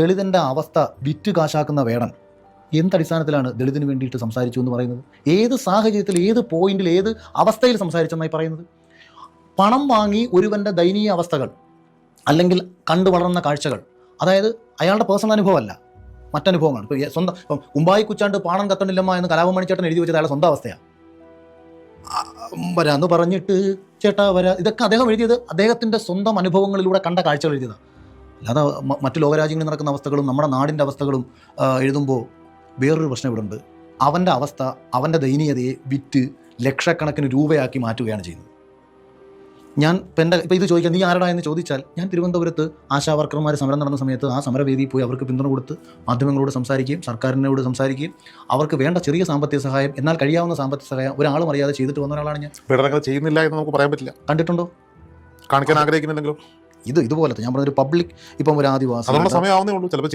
ദളിതൻ്റെ അവസ്ഥ വിറ്റ് കാശാക്കുന്ന വേടൻ എന്തടിസ്ഥാനത്തിലാണ് ദളിതിന് വേണ്ടിയിട്ട് സംസാരിച്ചു എന്ന് പറയുന്നത്? ഏത് സാഹചര്യത്തിൽ, ഏത് പോയിന്റിൽ, ഏത് അവസ്ഥയിൽ സംസാരിച്ചെന്നായി പറയുന്നത്? പണം വാങ്ങി ഒരുവൻ്റെ ദയനീയ അവസ്ഥകൾ അല്ലെങ്കിൽ കണ്ടു വളർന്ന കാഴ്ചകൾ, അതായത് അയാളുടെ പേഴ്സണൽ അനുഭവമല്ല, മറ്റനുഭവമാണ്. ഇപ്പോൾ സ്വന്തം കുമ്പായി കുച്ചാണ്ട് പാണം കത്തണില്ലമ്മ എന്ന് കലാപമണിച്ചേട്ടൻ എഴുതി വെച്ചത് അയാളുടെ സ്വന്തം അവസ്ഥയാണ്. വരാന്ന് പറഞ്ഞിട്ട് ചേട്ടാ വരാ, ഇതൊക്കെ അദ്ദേഹം എഴുതിയത് അദ്ദേഹത്തിൻ്റെ സ്വന്തം അനുഭവങ്ങളിലൂടെ കണ്ട കാഴ്ചകൾ എഴുതിയതാണ്. അല്ലാതെ മറ്റ് ലോകരാജ്യങ്ങളിൽ നടക്കുന്ന അവസ്ഥകളും നമ്മുടെ നാടിൻ്റെ അവസ്ഥകളും എഴുതുമ്പോൾ വേറൊരു പ്രശ്നം ഇവിടെ ഉണ്ട്. അവൻ്റെ അവസ്ഥ, അവൻ്റെ ദയനീയതയെ വിറ്റ് ലക്ഷക്കണക്കിന് രൂപയാക്കി മാറ്റുകയാണ് ചെയ്യുന്നത്. ഞാൻ ഇപ്പോൾ ഇത് ചോദിക്കാൻ നീ ആരടാ എന്ന് ചോദിച്ചാൽ, ഞാൻ തിരുവനന്തപുരത്ത് ആശാവർക്കർമാർ സമരം നടന്ന സമയത്ത് ആ സമരവേദിയിൽ പോയി അവർക്ക് പിന്തുണ കൊടുത്ത് മാധ്യമങ്ങളോട് സംസാരിക്കുകയും സർക്കാരിനോട് സംസാരിക്കുകയും അവർക്ക് വേണ്ട ചെറിയ സാമ്പത്തിക സഹായം, എന്നാൽ കഴിയാവുന്ന സാമ്പത്തിക സഹായം ഒരാളും അറിയാതെ ചെയ്തിട്ട് വന്ന ഒരാളാണ് ഞാൻ. പീഡനങ്ങൾ ചെയ്യുന്നില്ല എന്ന് നമുക്ക് പറയാൻ പറ്റില്ല. കണ്ടിട്ടുണ്ടോ? കാണിക്കാൻ ആഗ്രഹിക്കുന്നുണ്ടെങ്കിലും ഇതുപോലത്തെ ഞാൻ പറഞ്ഞൊരു പബ്ലിക്, ഇപ്പം ഒരു ആദിവാസി സമയമാവുന്നേ ഉള്ളൂ ചിലപ്പോൾ